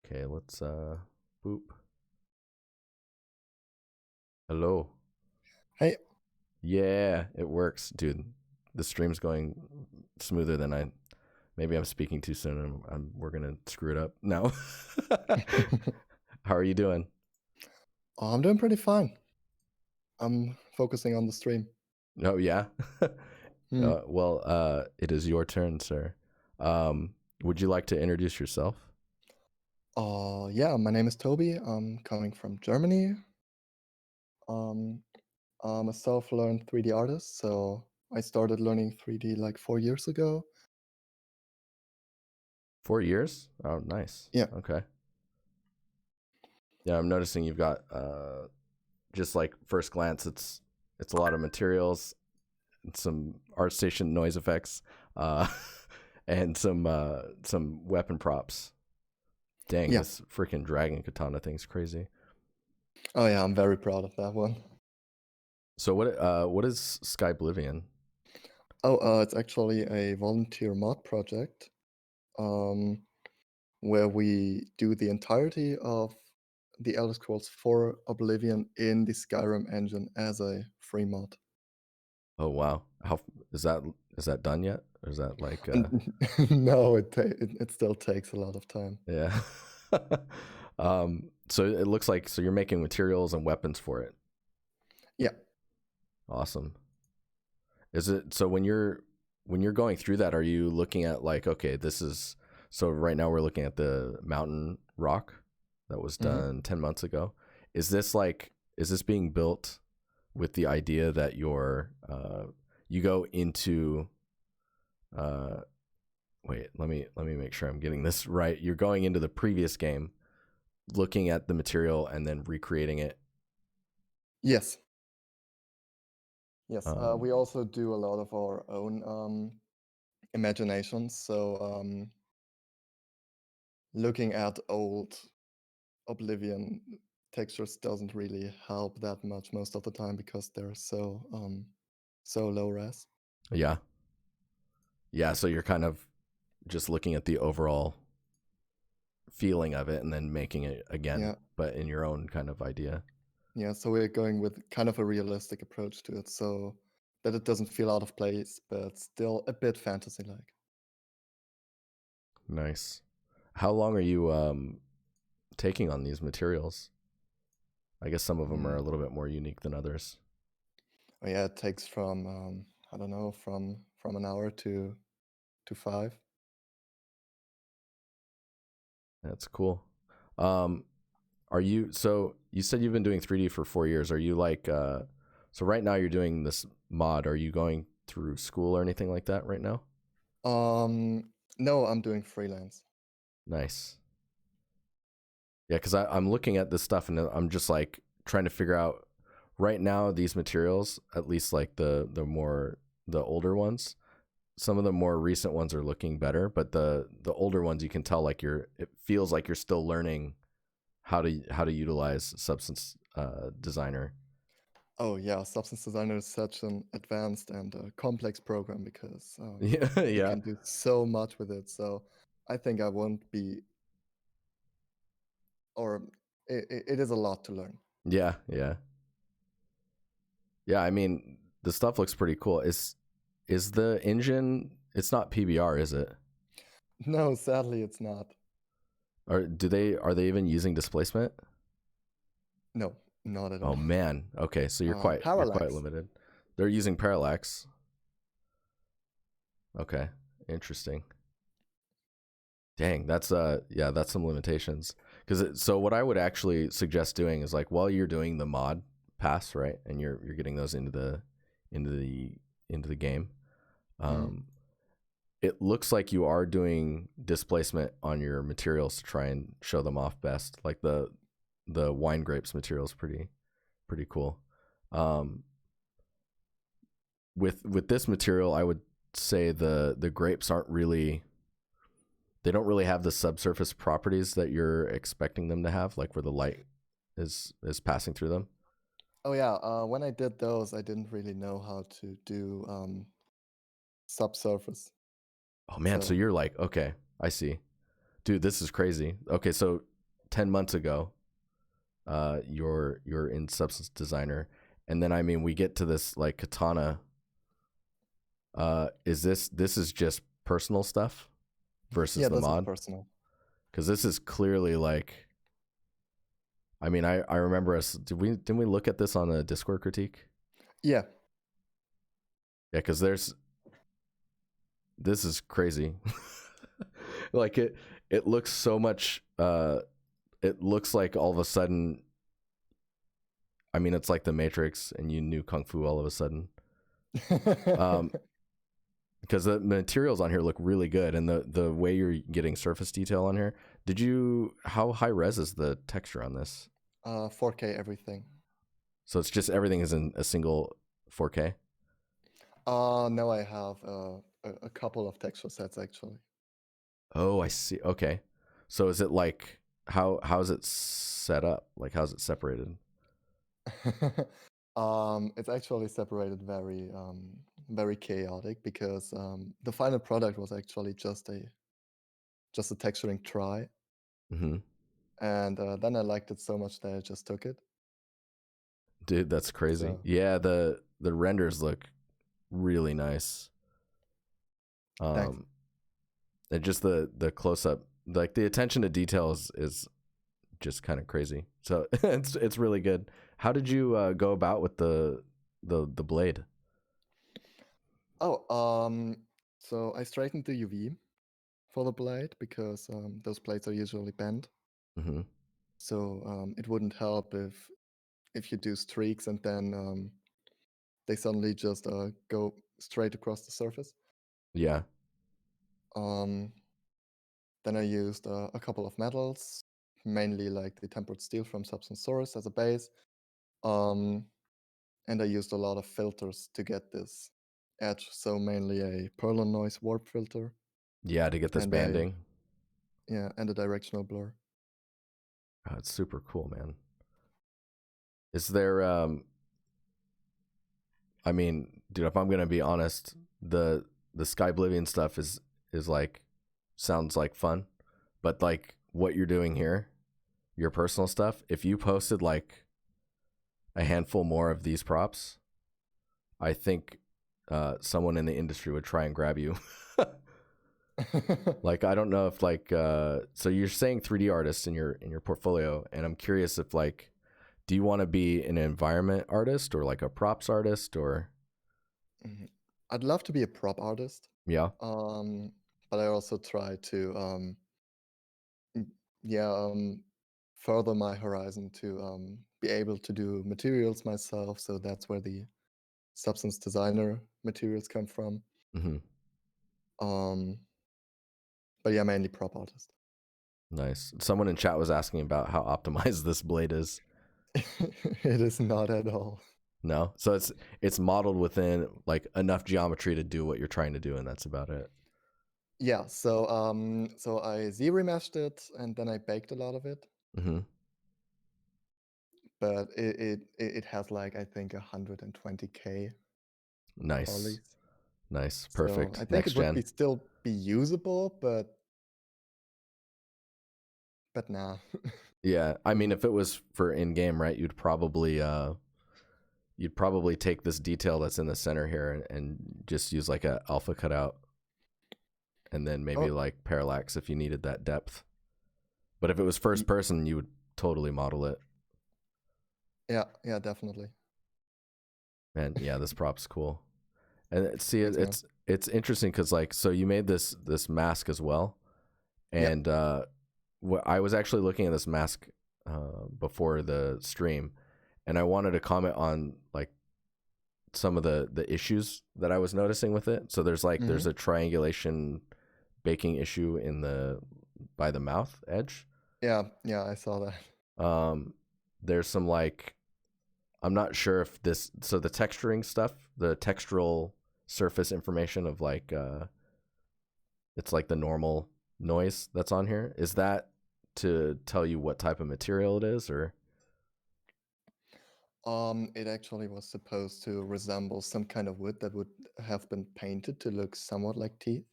Okay, let's boop. Hello. Hey. Yeah, it works, dude. The stream's going smoother than I. Maybe I'm speaking too soon, and we're gonna screw it up. No. How are you doing? I'm doing pretty fine. I'm focusing on the stream. Oh yeah. Hmm. It is your turn, sir. Would you like to introduce yourself? Yeah, my name is Toby. I'm coming from Germany. Um, I'm a self-learned 3D artist, so I started learning 3D like 4 years ago. 4 years? Oh, nice. Yeah, Okay. Yeah, I'm noticing you've got just like first glance, it's a lot of materials, some ArtStation noise effects, uh, and some weapon props. Dang, yeah. this freaking dragon katana thing's crazy. Oh yeah, I'm very proud of that one. So what is Sky Oblivion? It's actually a volunteer mod project, um, where we do the entirety of the Elder Scrolls 4 Oblivion in the Skyrim engine as a free mod. Oh wow, how is that done yet? Or is that like No, it still takes a lot of time. yeah? So it looks like you're making materials and weapons for it. Yeah. Awesome. Is it so when you're going through that, are you looking at like, okay, this is so right now we're looking at the mountain rock that was Mhm. done 10 months ago. Is this being built with the idea that you go into uh wait, let me make sure I'm getting this right. You're going into the previous game, looking at the material and then recreating it. Yes. Yes. Um We also do a lot of our own imaginations. So looking at old Oblivion textures doesn't really help that much most of the time because they're so low res. yeah. Yeah, so you're kind of just looking at the overall feeling of it and then making it again, Yeah. but in your own kind of idea. Yeah. So we're going with kind of a realistic approach to it, so that it doesn't feel out of place, but still a bit fantasy-like. Nice. How long are you taking on these materials? I guess some of them are Mm. a little bit more unique than others. Oh yeah, it takes from I don't know, from an hour to 5. That's cool. Um, are you so you said you've been doing 3D for 4 years. Are you like so right now you're doing this mod. Are you going through school or anything like that right now? No, I'm doing freelance. Nice. Yeah, because I'm looking at this stuff and I'm just like trying to figure out right now these materials, at least like the older ones. Some of the more recent ones are looking better, but the older ones you can tell like it feels like you're still learning how to utilize Substance Designer. Oh yeah, Substance Designer is such an advanced and complex program because Yeah, you yeah, can do so much with it. So I think I won't be, or it is a lot to learn. yeah, yeah, yeah. I mean, the stuff looks pretty cool. Is the engine? It's not PBR, is it? No, sadly, it's not. Or are they even using displacement? No, not at Oh all. man. Okay, so you're quite Parallax. limited. They're using parallax. Okay, interesting. Dang, that's yeah, that's some limitations. Because so what I would actually suggest doing is like while you're doing the mod pass, right, and you're getting those into the into the game, Mm. um, it looks like you are doing displacement on your materials to try and show them off best. Like the wine grapes material is pretty cool. Um, with this material, I would say the grapes aren't really they don't really have the subsurface properties that you're expecting them to have, like where the light is passing through them. Oh yeah, when I did those, I didn't really know how to do subsurface. Oh man, so So you're like, okay, I see, dude, this is crazy. Okay, so 10 months ago, you're in Substance Designer, and then I mean we get to this like Katana. Is this is just personal stuff versus Yeah, the this is mod? personal. Because this is clearly like, I mean, I remember us. Didn't we look at this on a Discord critique? Yeah. Yeah, because this is crazy. Like it looks so much. It looks like all of a sudden. I mean, it's like the Matrix, and you knew kung fu all of a sudden. Um, because the materials on here look really good, and the way you're getting surface detail on here. How high res is the texture on this? 4K everything. So it's just everything is in a single 4K. No, I have a couple of texture sets actually. Oh, I see. Okay. So is it like how's it set up? Like how's it separated? It's actually separated very chaotic because the final product was actually just a texturing try, Hmm. and then I liked it so much that I just took it. Dude, that's crazy. So Yeah, the renders look really nice. thanks. And just the close up, like the attention to detail is just kind of crazy. So it's really good. How did you go about with the blade? Oh, so I straightened the UV for the blade because those blades are usually bent. Hmm. So it wouldn't help if you do streaks and then they suddenly just go straight across the surface. Yeah. Um, then I used a couple of metals, mainly like the tempered steel from Substance Source as a base. Um, and I used a lot of filters to get this edge. So mainly a Perlon noise warp filter Yeah, to get this and a banding. directional blur. Oh, it's super cool, man. Is there I mean, dude, if I'm gonna be honest, the Sky Oblivion stuff is like sounds like fun, but like what you're doing here, your personal stuff, if you posted like a handful more of these props, I think someone in the industry would try and grab you. Like I don't know if like so you're saying 3D artist in your portfolio, and I'm curious if like do you want to be an environment artist or like a props artist or Mhm. I'd love to be a prop artist, yeah. um, but I also try to mm, yeah further my horizon to be able to do materials myself. So that's where the substance designer materials come from. Hmm. Um, but yeah, mainly prop artist. Nice. Someone in chat was asking about how optimized this blade is. It is not at all. No, so it's modeled within like enough geometry to do what you're trying to do, and that's about it. Yeah, so I z-remeshed it and then I baked a lot of it, Hmm. but it has like I think 120K Nice, polys. nice, So I perfect. think Next it would be gen. still be usable, but nah. Yeah, I mean, Mm, if it was for in game, right, you'd probably take this detail that's in the center here and just use like a alpha cutout, and then maybe oh, like parallax if you needed that depth. But if it was first y- person, you would totally model it. yeah, definitely. And yeah, this prop's cool. And see, Thanks, man. it's interesting because like so you made this mask as well, Yeah. and I was actually looking at this mask before the stream, and I wanted to comment on like some of the issues that I was noticing with it. So Hmm. there's a triangulation baking issue in the by the mouth edge. Yeah, I saw that. Um, there's some like I'm not sure if this so the texturing stuff, the textural surface information of like it's like the normal noise that's on here. Is that to tell you what type of material it is or It actually was supposed to resemble some kind of wood that would have been painted to look somewhat like teeth.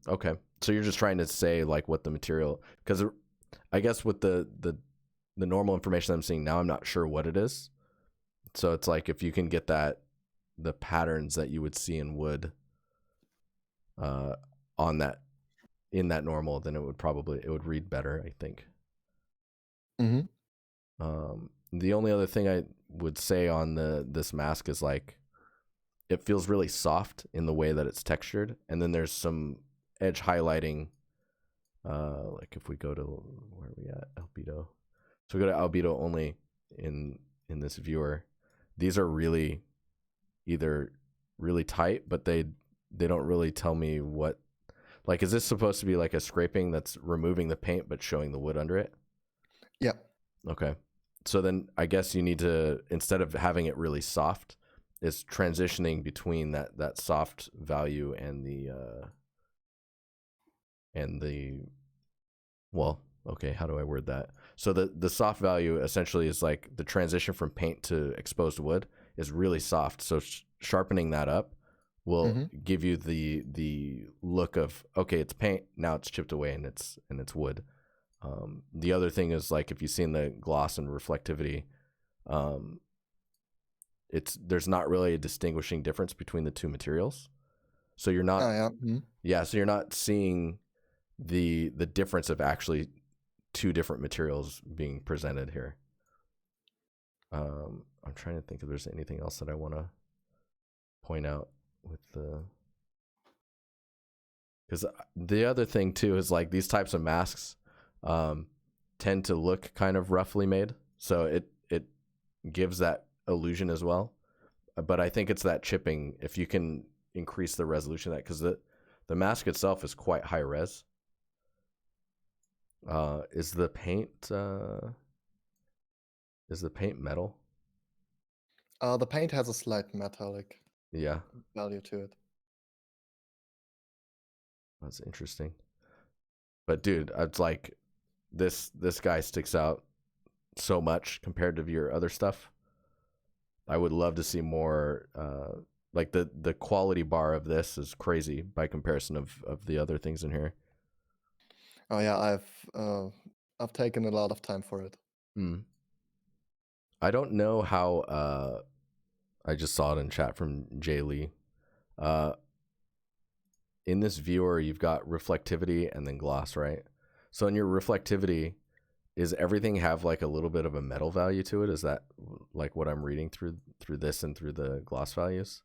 okay. So you're just trying to say like what the material because I guess with the normal information I'm seeing now, I'm not sure what it is. So it's like if you can get the patterns that you would see in wood on that in that normal, then it would read better, I think. Mm-hmm. The only other thing I would say on this mask is like it feels really soft in the way that it's textured, and then there's some edge highlighting. Like if we go to where are we at albedo, so we go to albedo only in this viewer. These are really either really tight, but they don't really tell me what. Like, is this supposed to be like a scraping that's removing the paint but showing the wood under it? Yeah. Okay. So then I guess you need to, instead of having it really soft, is transitioning between that soft value and the well, okay, how do I word that? So the soft value essentially is like the transition from paint to exposed wood is really soft. So sharpening that up will Mm-hmm. give you the look of, okay, it's paint, now it's chipped away and it's wood. The other thing is like if you've seen the gloss and reflectivity, there's not really a distinguishing difference between the two materials. So you're not, Yeah. Mm-hmm. so you're not seeing the difference of actually two different materials being presented here. I'm trying to think if there's anything else that I want to point out with because the other thing too is like these types of masks tend to look kind of roughly made, so it gives that illusion as well. But I think it's that chipping, if you can increase the resolution of that, because the mask itself is quite high res. Is the paint metal? The paint has a slight metallic Yeah, value to it. that's interesting. But dude, it's like this guy sticks out so much compared to your other stuff. I would love to see more. Like the quality bar of this is crazy by comparison of the other things in here. Oh yeah, I've taken a lot of time for it. Mm. I don't know how. I just saw it in chat from Jay Lee. In this viewer, you've got reflectivity and then gloss, right? So in your reflectivity, is everything have like a little bit of a metal value to it? Is that like what I'm reading through this and through the gloss values?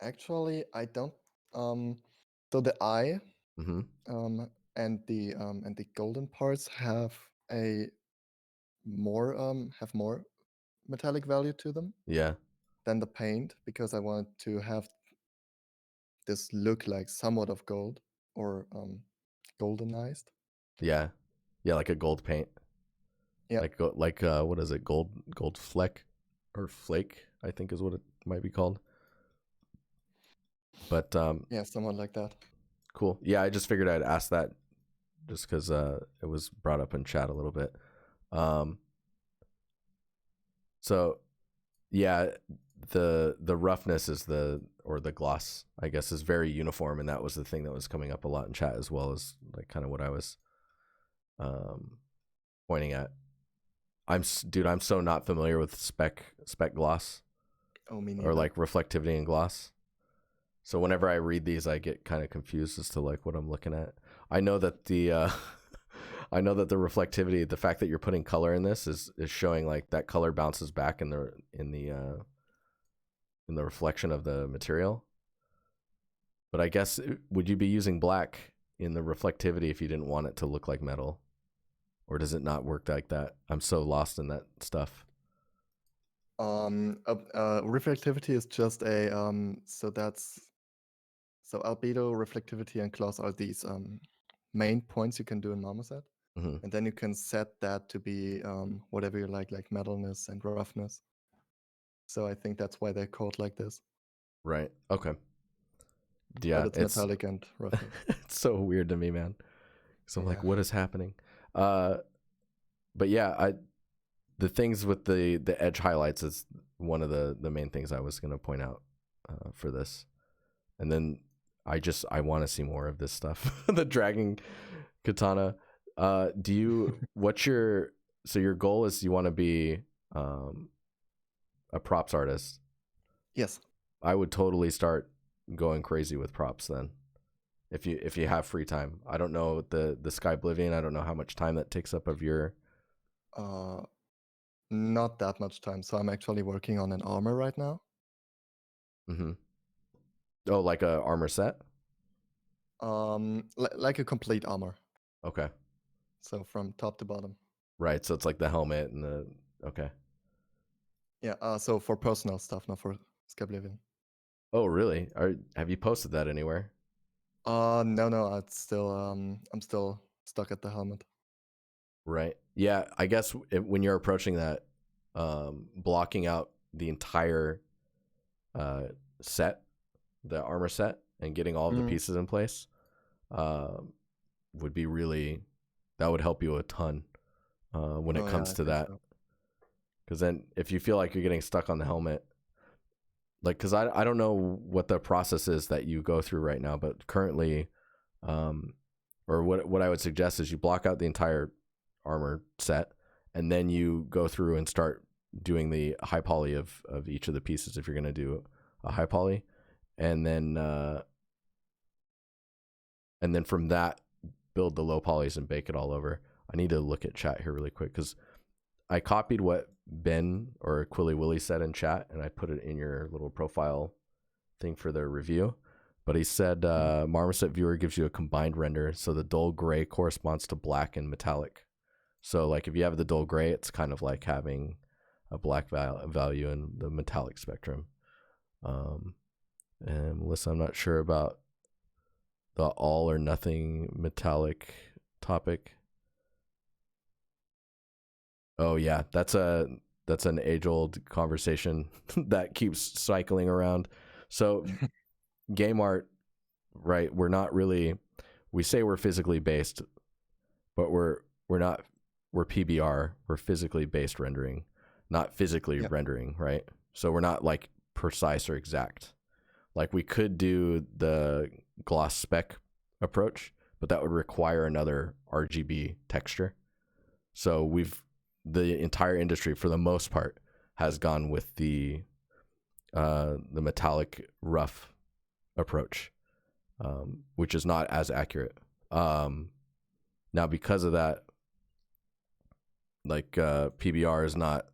Actually, I don't. So the eye Mm-hmm. and the golden parts have more metallic value to them Yeah. than the paint, because I wanted to have this look like somewhat of gold, or goldenized. Yeah. Yeah, like a gold paint. Yeah. Like what is it? Gold fleck or flake, I think is what it might be called. But Yeah, somewhat like that. cool. Yeah, I just figured I'd ask that just cuz it was brought up in chat a little bit. So yeah, the roughness is or the gloss, I guess, is very uniform, and that was the thing that was coming up a lot in chat, as well as like kind of what I was pointing at. I'm so not familiar with spec gloss Oh, me or neither. like reflectivity and gloss. So whenever I read these, I get kind of confused as to like what I'm looking at. I know that the I know that the reflectivity, the fact that you're putting color in this is showing like that color bounces back in the reflection of the material. But I guess would you be using black in the reflectivity if you didn't want it to look like metal? Or does it not work like that? I'm so lost in that stuff. Reflectivity is just a so albedo, reflectivity, and gloss are these main points you can do in Marmoset. Mm-hmm. And then you can set that to be whatever you like metalness and roughness. So I think that's why they're called like this. Right. Okay. But Yeah, it's metallic and roughness. it's so weird to me, man. So I'm Yeah. like, what is happening? But yeah, the things with the edge highlights is one of the main things I was gonna point out for this. And then I want to see more of this stuff. The dragging katana. So your goal is you want to be a props artist. Yes. I would totally start going crazy with props then. If you have free time. I don't know the Sky Oblivion, I don't know how much time that takes up of your Not that much time. So I'm actually working on an armor right now. Oh, like a armor set? Like a complete armor. Okay. So from top to bottom. Right, so it's like the helmet and the okay. Yeah, so for personal stuff, not for Sky Oblivion. Oh, really? Have you posted that anywhere? No, it's still I'm still stuck at the helmet. Right. Yeah, I guess when you're approaching that, blocking out the entire set, the armor set, and getting all of the pieces in place, would be really, that would help you a ton when it comes to that. Because then if you feel like you're getting stuck on the helmet, like, because I don't know what the process is that you go through right now, but currently, or what I would suggest is you block out the entire armor set, and then you go through and start doing the high poly of each of the pieces if you're going to do a high poly, and then from that build the low polys and bake it all over. I need to look at chat here really quick because I copied what Ben or Quilly Willy said in chat and I put it in your little profile thing for the review. But he said Marmoset Viewer gives you a combined render, so the dull gray corresponds to black and metallic. So like if you have the dull gray, it's kind of like having a black value in the metallic spectrum. And Melissa, I'm not sure about the all or nothing metallic topic. Oh yeah, that's an age-old conversation that keeps cycling around. So game art, right? We're not really, we say we're physically based, but we're not. We're PBR. We're physically based rendering, not physically rendering, right? So we're not like precise or exact. Like we could do the gloss spec approach, but that would require another RGB texture. So the entire industry for the most part has gone with the metallic rough approach, which is not as accurate. Now because of that, like PBR is not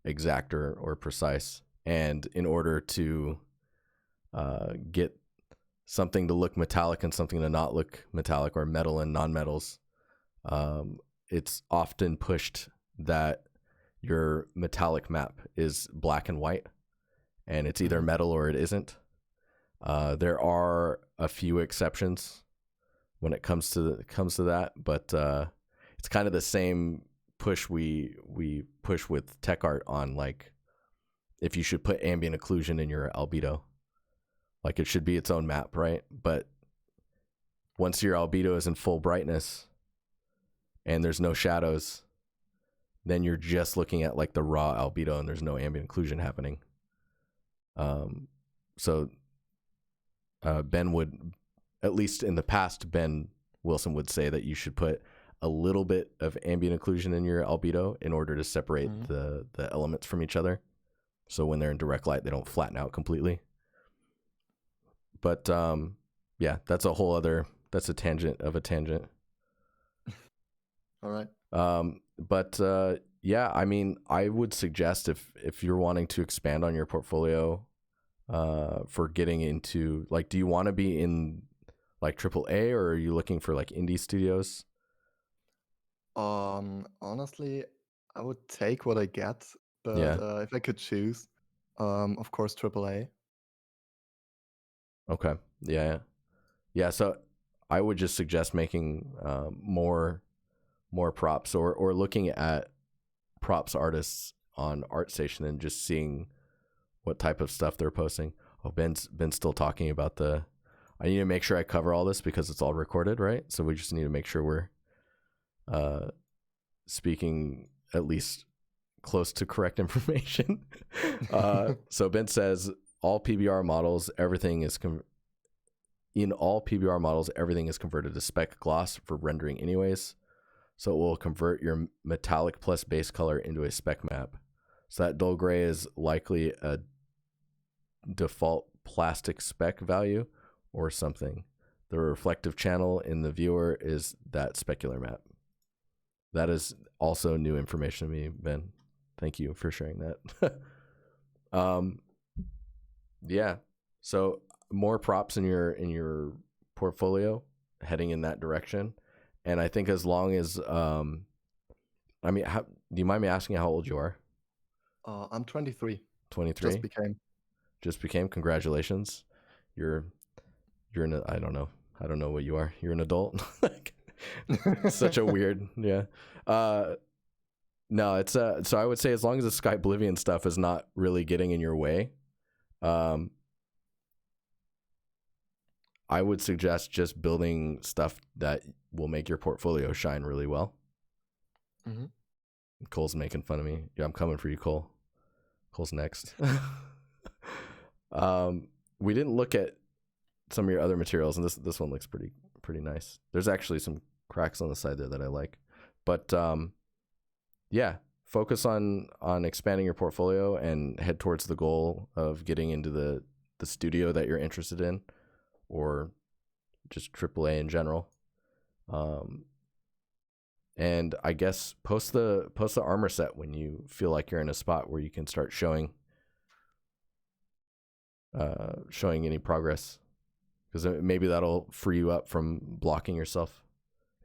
exact or precise, and in order to get something to look metallic and something to not look metallic, or metal and non-metals, it's often pushed that your metallic map is black and white, and it's either metal or it isn't. There are a few exceptions when it comes to that, but it's kind of the same push we push with tech art on, like if you should put ambient occlusion in your albedo. Like it should be its own map, right? But once your albedo is in full brightness and there's no shadows, then you're just looking at like the raw albedo and there's no ambient occlusion happening. So Ben would, at least in the past, Ben Wilson would say that you should put a little bit of ambient occlusion in your albedo in order to separate the elements from each other. So when they're in direct light, they don't flatten out completely. But yeah, that's a tangent of a tangent. All right. But yeah, I mean, I would suggest if you're wanting to expand on your portfolio for getting into, like, do you want to be in like AAA, or are you looking for like indie studios? Honestly, I would take what I get, but Yeah. if I could choose, of course, AAA. Okay. Yeah. So I would just suggest making more props, or looking at props artists on ArtStation and just seeing what type of stuff they're posting. Oh, Ben's still talking about I need to make sure I cover all this because it's all recorded, right? So we just need to make sure we're speaking at least close to correct information. So Ben says all PBR models, everything is in all PBR models, everything is converted to spec gloss for rendering anyways. So it will convert your metallic plus base color into a spec map. So that dull gray is likely a default plastic spec value or something. The reflective channel in the viewer is that specular map. That is also new information to me, Ben. Thank you for sharing that. Yeah. So more props in your portfolio heading in that direction. And I think as long as I mean, do you mind me asking how old you are? I'm 23. 23. Just became. Congratulations. You're I don't know. I don't know what you are. You're an adult. Like, such a weird, yeah. No, it's so I would say as long as the Sky Oblivion stuff is not really getting in your way, I would suggest just building stuff that will make your portfolio shine really well. Mm-hmm. Cole's making fun of me. Yeah, I'm coming for you, Cole. Cole's next. We didn't look at some of your other materials, and this one looks pretty nice. There's actually some cracks on the side there that I like, but yeah, focus on expanding your portfolio and head towards the goal of getting into the studio that you're interested in, or just AAA in general. And I guess post the armor set when you feel like you're in a spot where you can start showing any progress, because maybe that'll free you up from blocking yourself.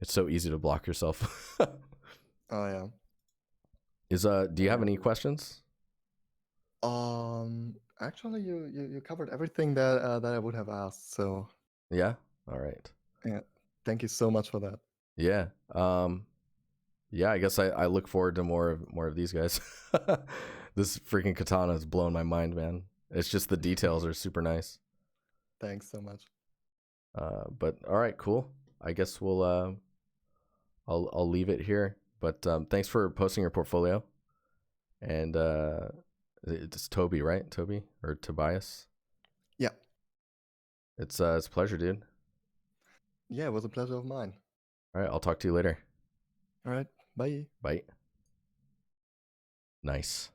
It's so easy to block yourself. Oh yeah. Do you have any questions? Actually, you covered everything that I would have asked. So Yeah. All right. yeah, thank you so much for that. Yeah. Yeah. I guess I look forward to more of these guys. This freaking katana is blowing my mind, man. It's just the details are super nice. Thanks so much. But all right, cool. I guess we'll I'll leave it here. But thanks for posting your portfolio. And it's Toby, right? Toby or Tobias? Yeah. It's a pleasure, dude. Yeah, it was a pleasure of mine. All right, I'll talk to you later. All right. Bye. Bye. Nice.